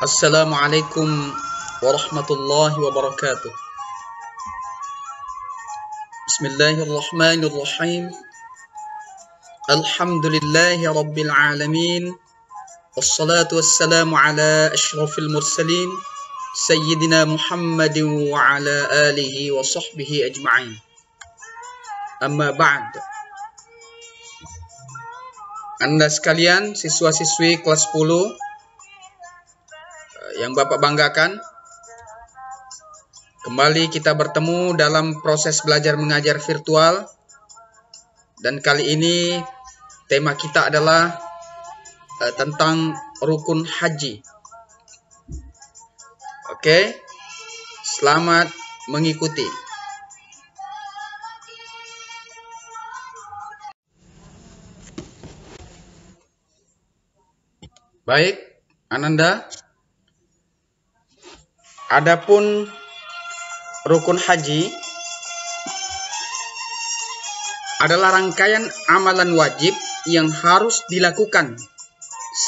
Assalamualaikum warahmatullahi wabarakatuh. Bismillahirrahmanirrahim. Alhamdulillahi rabbil alamin. Wassalatu wassalamu ala asyrafil mursalin Sayyidina Muhammadin wa ala alihi wa sahbihi ajma'in. Amma ba'd. Anda sekalian, siswa-siswi kelas 10 yang Bapak banggakan, kembali kita bertemu dalam proses belajar mengajar virtual, dan kali ini tema kita adalah tentang rukun haji. Oke, selamat mengikuti. Baik, Ananda. Adapun rukun haji adalah rangkaian amalan wajib yang harus dilakukan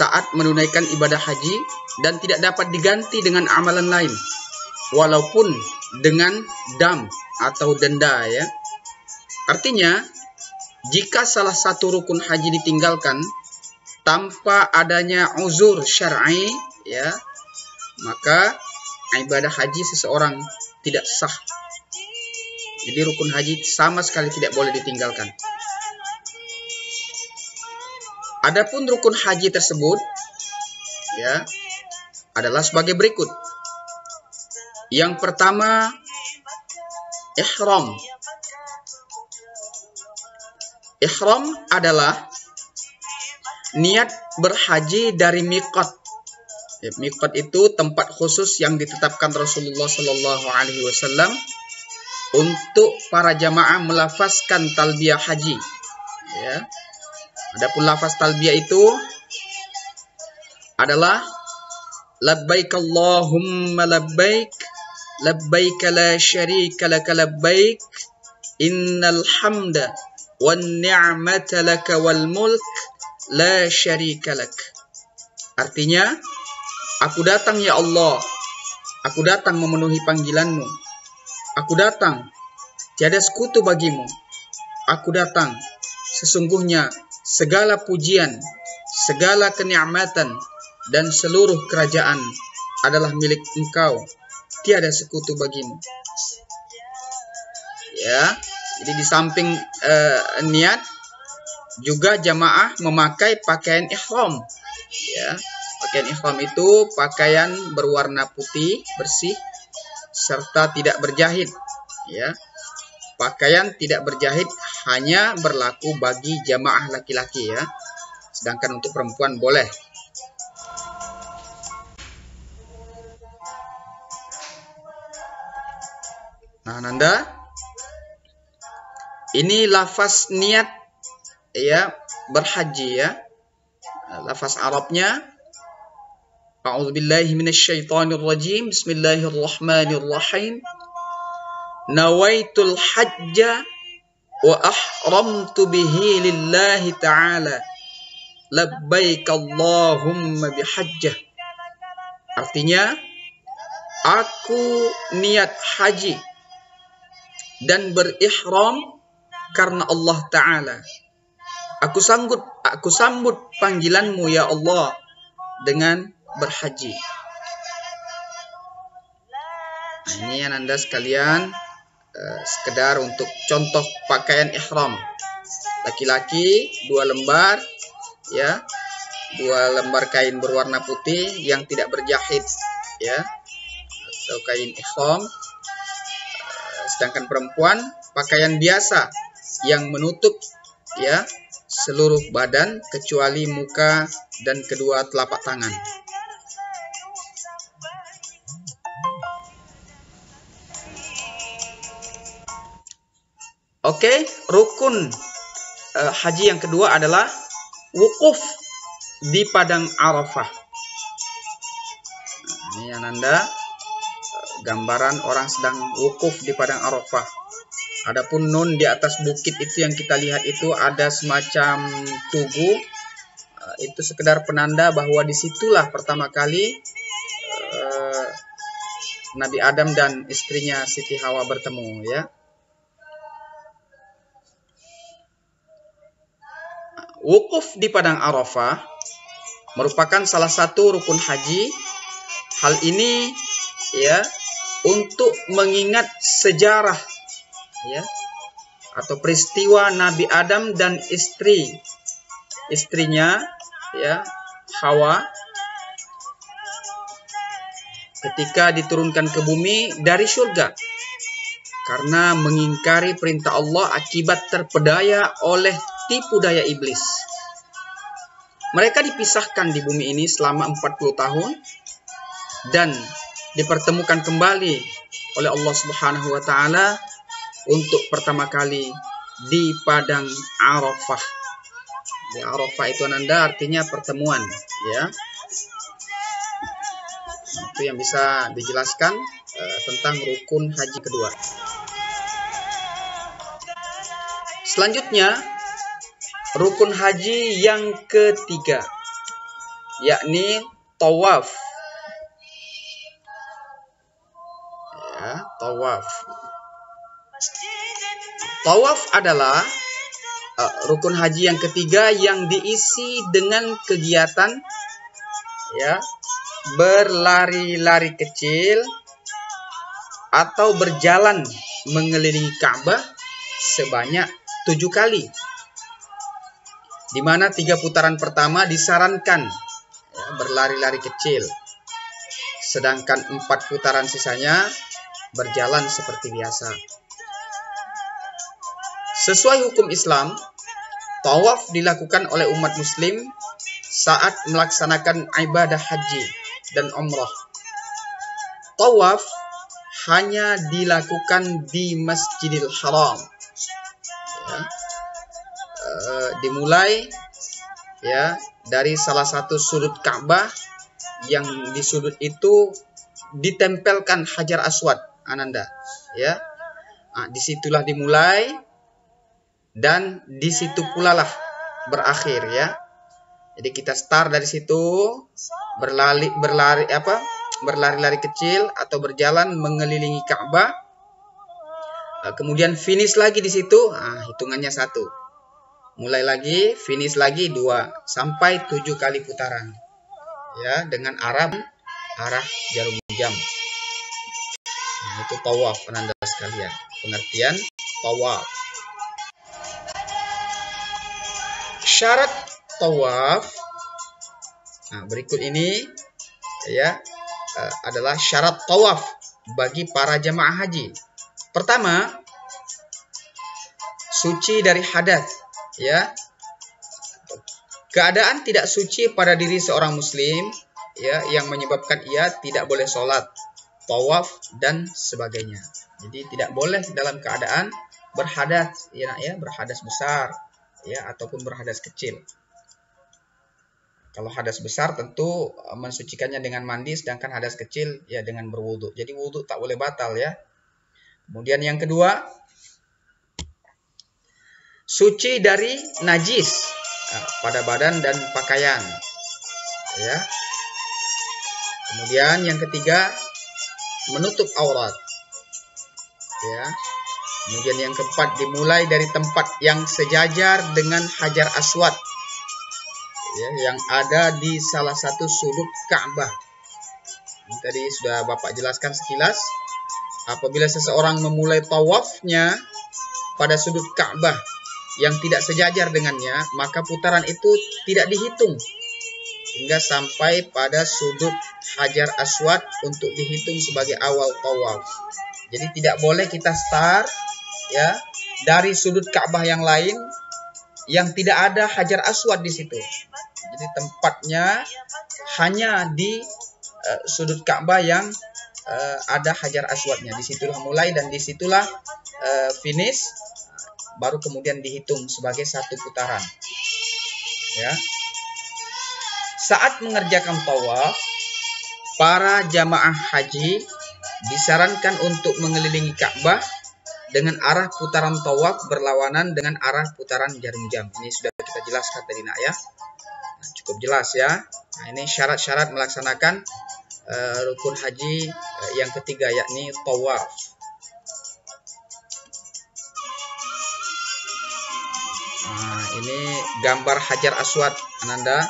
saat menunaikan ibadah haji dan tidak dapat diganti dengan amalan lain, walaupun dengan dam atau denda ya. Artinya, jika salah satu rukun haji ditinggalkan tanpa adanya uzur syar'i ya, maka ibadah haji seseorang tidak sah. Jadi rukun haji sama sekali tidak boleh ditinggalkan. Adapun rukun haji tersebut ya adalah sebagai berikut. Yang pertama, ihram. Ihram adalah niat berhaji dari miqat. Miqat itu tempat khusus yang ditetapkan Rasulullah Shallallahu Alaihi Wasallam untuk para jamaah melafazkan talbiyah haji. Ya. Adapun lafaz talbiyah itu adalah labbaik Allahumma labbaik, labbaik la syarika laka labbaik, innal hamda wan ni'mata laka wal mulk la syarika lak. Artinya, aku datang ya Allah, aku datang memenuhi panggilanmu, aku datang, tiada sekutu bagimu, aku datang, sesungguhnya segala pujian, segala kenikmatan, dan seluruh kerajaan adalah milik Engkau, tiada sekutu bagimu. Ya, jadi di samping niat, juga jamaah memakai pakaian ihram. Ya, pakaian ihram itu pakaian berwarna putih bersih serta tidak berjahit. Ya, pakaian tidak berjahit hanya berlaku bagi jamaah laki-laki ya, sedangkan untuk perempuan boleh. Nah, Nanda, ini lafaz niat ya berhaji ya. Lafaz Arabnya, A'udzubillahi minasyaitonirrajim, Bismillahirrahmanirrahim. Nawaitul hajja wa ahramtu bihi lillahi ta'ala, labbaik Allahumma bihajjah. Artinya, aku niat haji dan berihram karena Allah Ta'ala. Aku sambut panggilanmu ya Allah dengan berhaji. Nah, ini yang Anda sekalian sekedar untuk contoh pakaian ihram. Laki-laki 2 lembar ya, 2 lembar kain berwarna putih yang tidak berjahit ya, atau kain ihram. Sedangkan perempuan pakaian biasa yang menutup ya seluruh badan kecuali muka dan kedua telapak tangan. Oke, rukun haji yang kedua adalah wukuf di padang Arafah. Nah, ini Ananda gambaran orang sedang wukuf di padang Arafah. Adapun nun di atas bukit itu yang kita lihat itu ada semacam tugu. Itu sekedar penanda bahwa disitulah pertama kali Nabi Adam dan istrinya Siti Hawa bertemu, ya. Wukuf di padang Arafah merupakan salah satu rukun haji. Hal ini, ya, untuk mengingat sejarah, ya, atau peristiwa Nabi Adam dan istrinya, ya, Hawa, ketika diturunkan ke bumi dari surga karena mengingkari perintah Allah akibat terpedaya oleh tipu daya iblis. Mereka dipisahkan di bumi ini selama 40 tahun dan dipertemukan kembali oleh Allah Subhanahu wa taala untuk pertama kali di padang Arafah. Di Arafah itu Ananda artinya pertemuan, ya. Itu yang bisa dijelaskan tentang rukun haji kedua. Selanjutnya, rukun haji yang ketiga, yakni tawaf. Ya, tawaf. Tawaf adalah rukun haji yang ketiga yang diisi dengan kegiatan, ya, berlari-lari kecil atau berjalan mengelilingi Ka'bah sebanyak 7 kali, di mana 3 putaran pertama disarankan, ya, berlari-lari kecil, sedangkan 4 putaran sisanya berjalan seperti biasa. Sesuai hukum Islam, tawaf dilakukan oleh umat muslim saat melaksanakan ibadah haji dan umrah. Tawaf hanya dilakukan di Masjidil Haram, ya. Dimulai, ya, dari salah satu sudut Ka'bah yang di sudut itu ditempelkan Hajar Aswad, Ananda, ya. Disitulah dimulai dan di situ pula lah berakhir, ya. Jadi kita start dari situ, berlari-lari kecil atau berjalan mengelilingi Ka'bah, kemudian finish lagi di situ, hitungannya 1. Mulai lagi, finish lagi 2 sampai 7 kali putaran, ya, dengan arah jarum jam. Itu tawaf, Ananda sekalian. Pengertian tawaf. Syarat tawaf, berikut ini, ya, adalah syarat tawaf bagi para jamaah haji. Pertama, suci dari hadas, ya. Keadaan tidak suci pada diri seorang muslim, ya, yang menyebabkan ia tidak boleh sholat, tawaf dan sebagainya. Jadi tidak boleh dalam keadaan berhadas, ya, berhadas besar, ya, ataupun berhadas kecil. Kalau hadas besar tentu mensucikannya dengan mandi, sedangkan hadas kecil, ya, dengan berwudu. Jadi wudu tak boleh batal, ya. Kemudian yang kedua, suci dari najis pada badan dan pakaian, ya. Kemudian yang ketiga, menutup aurat, ya. Kemudian yang keempat, dimulai dari tempat yang sejajar dengan Hajar Aswad, ya, yang ada di salah satu sudut Ka'bah. Ini tadi sudah Bapak jelaskan sekilas. Apabila seseorang memulai tawafnya pada sudut Ka'bah yang tidak sejajar dengannya, maka putaran itu tidak dihitung hingga sampai pada sudut Hajar Aswad untuk dihitung sebagai awal tawaf. Jadi tidak boleh kita start, ya, dari sudut Ka'bah yang lain yang tidak ada Hajar Aswad di situ. Jadi tempatnya hanya di sudut Ka'bah yang ada Hajar Aswadnya. Disitulah mulai dan disitulah finish, baru kemudian dihitung sebagai 1 putaran, ya. Saat mengerjakan tawaf, para jamaah haji disarankan untuk mengelilingi Ka'bah dengan arah putaran tawaf berlawanan dengan arah putaran jarum jam. Ini sudah kita jelaskan tadi, nak, ya. Cukup jelas, ya. Nah, ini syarat-syarat melaksanakan rukun haji yang ketiga, yakni tawaf. Nah, ini gambar Hajar Aswad, Ananda.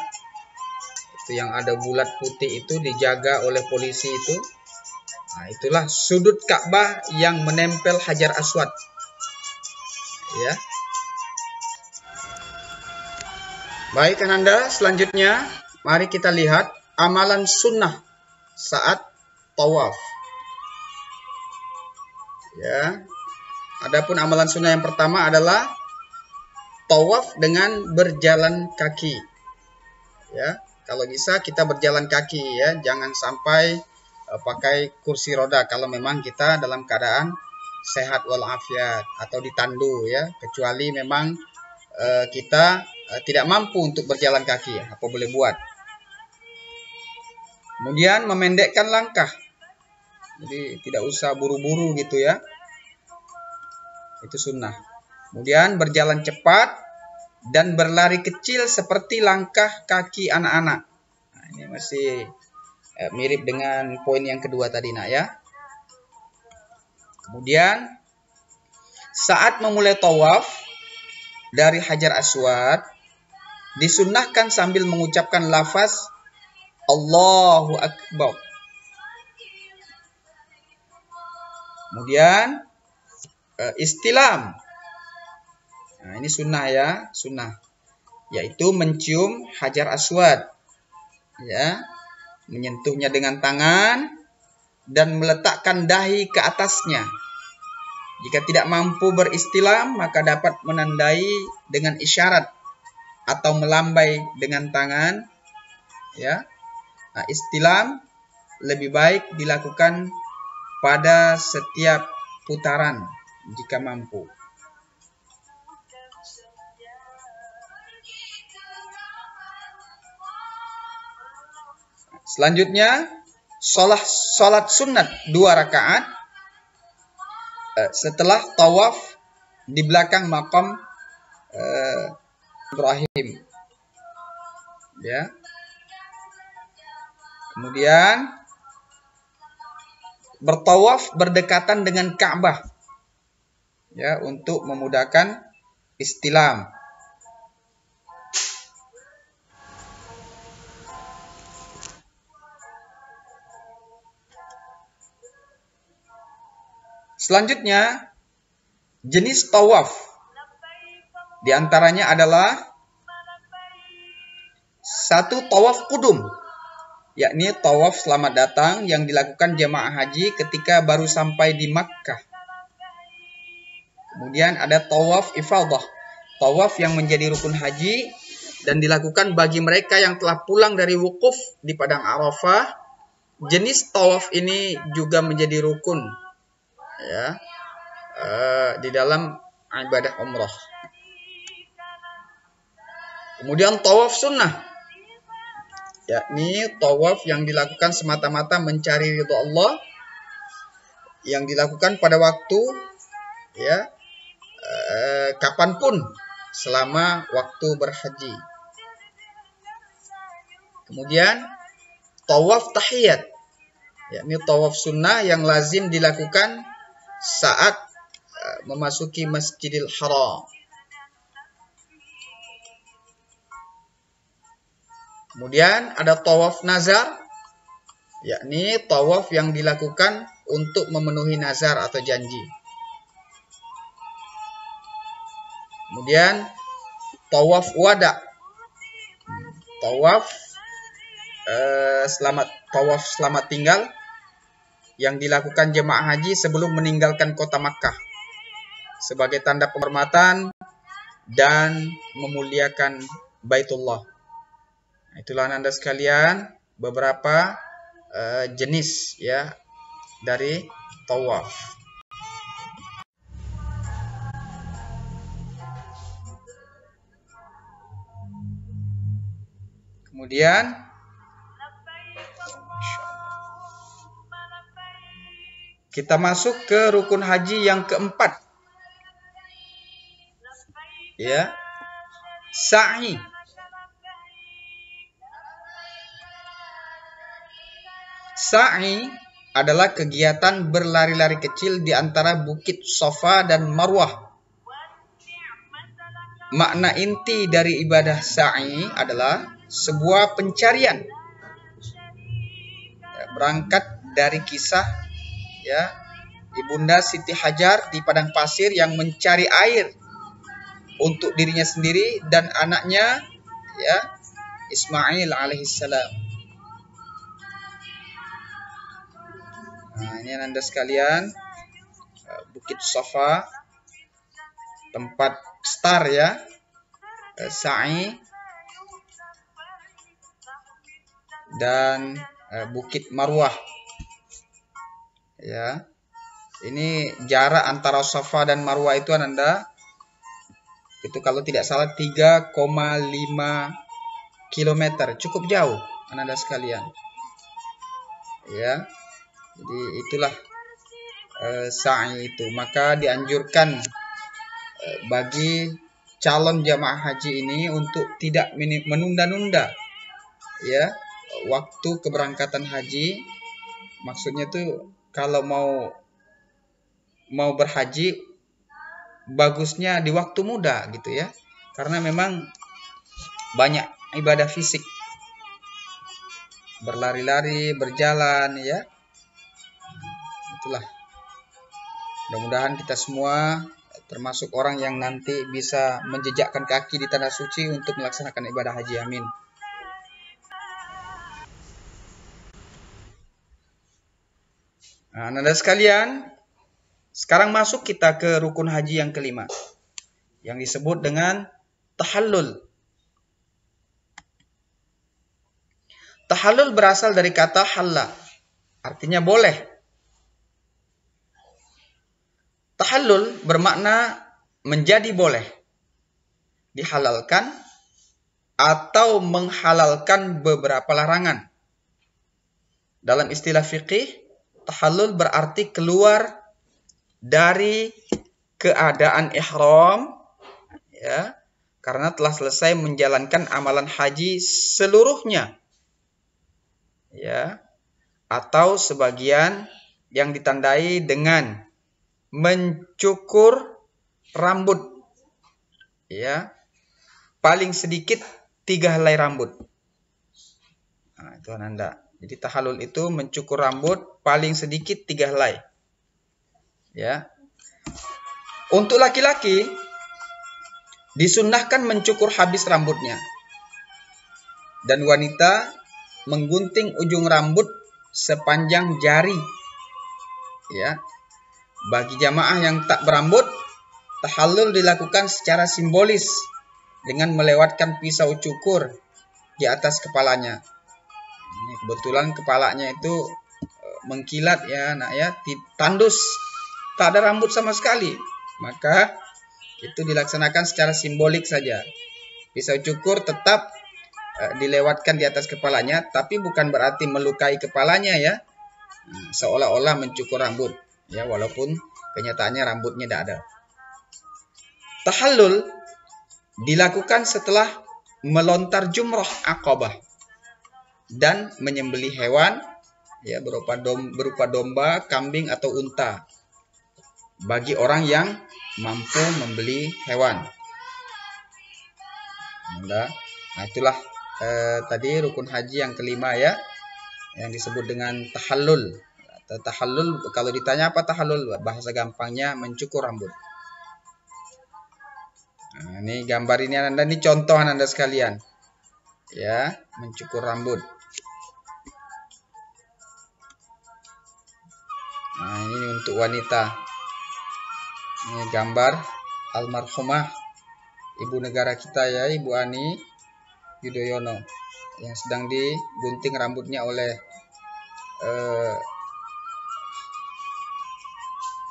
Itu yang ada bulat putih itu dijaga oleh polisi itu. Nah, itulah sudut Ka'bah yang menempel Hajar Aswad. Ya. Baik, Ananda, selanjutnya mari kita lihat amalan sunnah saat tawaf. Ya. Adapun amalan sunnah yang pertama adalah tawaf dengan berjalan kaki. Ya, kalau bisa kita berjalan kaki ya, jangan sampai pakai kursi roda kalau memang kita dalam keadaan sehat walafiat atau ditandu ya, kecuali memang kita tidak mampu untuk berjalan kaki, apa boleh buat. Kemudian memendekkan langkah. Jadi tidak usah buru-buru gitu ya. Itu sunnah. Kemudian berjalan cepat dan berlari kecil seperti langkah kaki anak-anak. Nah, ini masih mirip dengan poin yang kedua tadi, nak ya. Kemudian saat memulai tawaf dari Hajar Aswad disunnahkan sambil mengucapkan lafaz Allahu Akbar. Kemudian istilam. Nah, ini sunnah ya, sunnah. Yaitu mencium Hajar Aswad. Ya, menyentuhnya dengan tangan dan meletakkan dahi ke atasnya. Jika tidak mampu beristilam, maka dapat menandai dengan isyarat atau melambai dengan tangan. Ya, nah, istilam lebih baik dilakukan pada setiap putaran jika mampu. Selanjutnya, sholat sunat 2 rakaat setelah tawaf di belakang makam Ibrahim. Ya. Kemudian bertawaf berdekatan dengan Ka'bah. Ya, untuk memudahkan istilam. Selanjutnya, jenis tawaf. Di antaranya adalah 1 tawaf kudum, yakni tawaf selamat datang yang dilakukan jemaah haji ketika baru sampai di Makkah. Kemudian ada tawaf ifadah, tawaf yang menjadi rukun haji dan dilakukan bagi mereka yang telah pulang dari wukuf di Padang Arafah. Jenis tawaf ini juga menjadi rukun ya, di dalam ibadah umrah. Kemudian tawaf sunnah, yakni tawaf yang dilakukan semata-mata mencari ridha Allah, yang dilakukan pada waktu ya kapanpun selama waktu berhaji. Kemudian tawaf tahiyat, yakni tawaf sunnah yang lazim dilakukan saat memasuki Masjidil Haram. Kemudian ada tawaf nazar, yakni tawaf yang dilakukan untuk memenuhi nazar atau janji. Kemudian tawaf wada, tawaf selamat tinggal yang dilakukan jemaah haji sebelum meninggalkan kota Makkah sebagai tanda penghormatan dan memuliakan Baitullah. Itulah Anda sekalian beberapa jenis ya dari tawaf. Kemudian kita masuk ke rukun haji yang keempat. Ya. Sa'i. Sa'i adalah kegiatan berlari-lari kecil di antara bukit Safa dan Marwah. Makna inti dari ibadah sa'i adalah sebuah pencarian. Berangkat dari kisah Ibunda Siti Hajar di padang pasir yang mencari air untuk dirinya sendiri dan anaknya Ismail alaihissalam. Nah, ini Anda sekalian, Bukit Safa, tempat start sa'i, dan Bukit Marwah. Ini jarak antara Safa dan Marwah itu itu kalau tidak salah 3,5 km, cukup jauh Anda sekalian. Jadi itulah sa'i itu. Maka dianjurkan bagi calon jamaah haji ini untuk tidak menunda-nunda waktu keberangkatan haji. Maksudnya tuh kalau mau berhaji bagusnya di waktu muda gitu ya. Karena memang banyak ibadah fisik. Berlari-lari, berjalan Itulah. Mudah-mudahan kita semua termasuk orang yang nanti bisa menjejakkan kaki di tanah suci untuk melaksanakan ibadah haji. Amin. Nah, Anda sekalian, sekarang masuk kita ke rukun haji yang kelima, yang disebut dengan tahallul. Tahallul berasal dari kata halla, artinya boleh. Tahallul bermakna menjadi boleh, dihalalkan, atau menghalalkan beberapa larangan. Dalam istilah fikih, tahallul berarti keluar dari keadaan ihram karena telah selesai menjalankan amalan haji seluruhnya atau sebagian yang ditandai dengan mencukur rambut paling sedikit 3 helai rambut. Nah, itu Anda. Jadi tahallul itu mencukur rambut paling sedikit 3 helai. Untuk laki-laki disunnahkan mencukur habis rambutnya, dan wanita menggunting ujung rambut sepanjang jari. Bagi jamaah yang tak berambut, tahallul dilakukan secara simbolis dengan melewatkan pisau cukur di atas kepalanya. Ini kebetulan kepalanya itu mengkilat tandus, tak ada rambut sama sekali. Maka itu dilaksanakan secara simbolik saja. Pisau cukur tetap dilewatkan di atas kepalanya, tapi bukan berarti melukai kepalanya seolah-olah mencukur rambut. Walaupun kenyataannya rambutnya tidak ada. Tahallul dilakukan setelah melontar jumrah Aqabah dan menyembelih hewan berupa domba, kambing atau unta bagi orang yang mampu membeli hewan. Nah, itulah tadi rukun haji yang kelima yang disebut dengan tahallul. Tahallul, kalau ditanya apa tahallul, bahasa gampangnya mencukur rambut. Nah, ini gambar ini ini contoh Anda sekalian. Mencukur rambut. Nah, ini untuk wanita. Ini gambar almarhumah ibu negara kita Ibu Ani Yudhoyono yang sedang digunting rambutnya oleh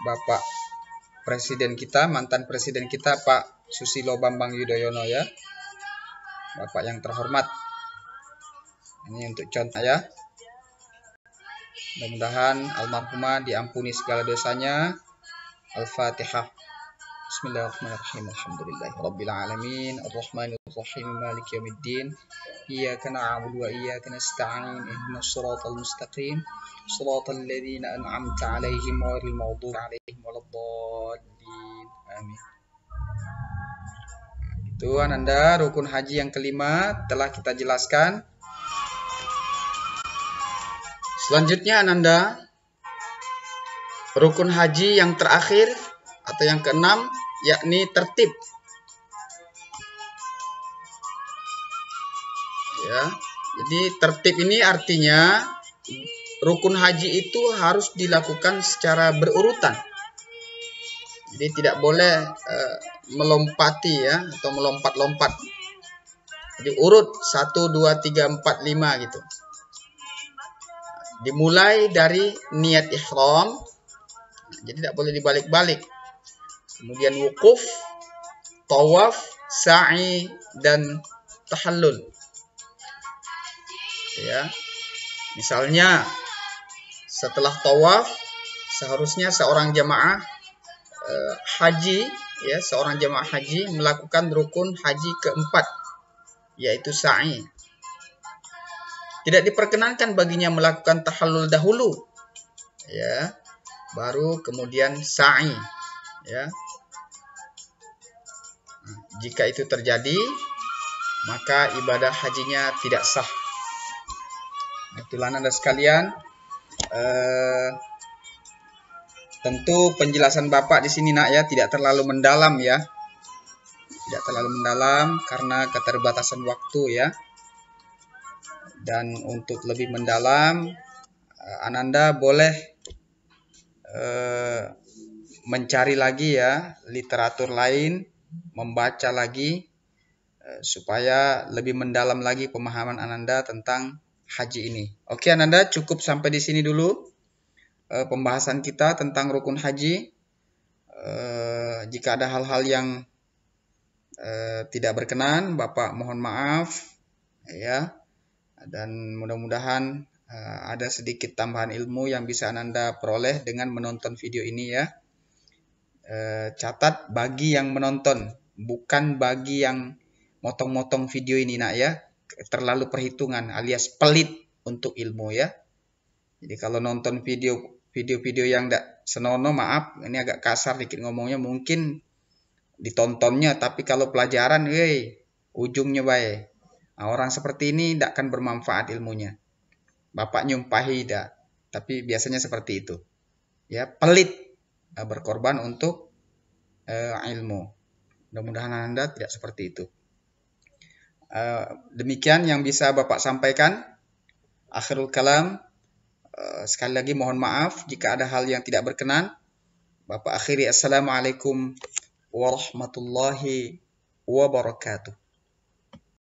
Bapak Presiden kita, mantan Presiden kita Pak Susilo Bambang Yudhoyono Bapak yang terhormat. Ini untuk contoh Mudah-mudahan almarhumah diampuni segala dosanya. Al-Fatihah. Bismillahirrahmanirrahim. Alhamdulillahirabbil alamin. Arrahmanirrahim. Rahmanir Rahim Maliki Yaumiddin. Iyyaka na'budu wa iyyaka nasta'in. Ihdinas siratal mustaqim. Shiratal ladzina an'amta 'alaihim ghairil maghdubi 'alaihim waladdallin. Amin. Itu Ananda, rukun haji yang kelima telah kita jelaskan. Selanjutnya Ananda, rukun haji yang terakhir atau yang keenam, yakni tertib. Ya, jadi tertib ini artinya rukun haji itu harus dilakukan secara berurutan. Jadi tidak boleh melompati ya, atau melompat-lompat. Jadi urut 1, 2, 3, 4, 5 gitu. Dimulai dari niat ihram. Jadi tidak boleh dibalik-balik. Kemudian wukuf, tawaf, sa'i, dan tahallul. Ya. Misalnya setelah tawaf seharusnya seorang jamaah haji, ya, seorang jamaah haji melakukan rukun haji keempat, yaitu sa'i. Tidak diperkenankan baginya melakukan tahallul dahulu, ya, baru kemudian sa'i, ya. Jika itu terjadi, maka ibadah hajinya tidak sah. Itulah Anda sekalian. Tentu penjelasan Bapak di sini nak ya tidak terlalu mendalam ya. Tidak terlalu mendalam karena keterbatasan waktu ya. Dan untuk lebih mendalam, Ananda boleh mencari lagi ya literatur lain, membaca lagi supaya lebih mendalam lagi pemahaman Ananda tentang haji ini. Oke Ananda, cukup sampai di sini dulu pembahasan kita tentang rukun haji. Jika ada hal-hal yang tidak berkenan, Bapak mohon maaf ya. Dan mudah-mudahan ada sedikit tambahan ilmu yang bisa Ananda peroleh dengan menonton video ini ya. Catat bagi yang menonton, bukan bagi yang motong-motong video ini nak ya. Terlalu perhitungan alias pelit untuk ilmu ya. Jadi kalau nonton video yang tidak senonoh, maaf ini agak kasar dikit ngomongnya, mungkin ditontonnya, tapi kalau pelajaran ujungnya baik. Nah, orang seperti ini tidak akan bermanfaat ilmunya. Bapak nyumpahi tidak, tapi biasanya seperti itu. Ya, pelit berkorban untuk ilmu. Mudah-mudahan Anda tidak seperti itu. Demikian yang bisa Bapak sampaikan. Akhirul kalam. Sekali lagi mohon maaf jika ada hal yang tidak berkenan. Bapak akhiri. Assalamualaikum warahmatullahi wabarakatuh.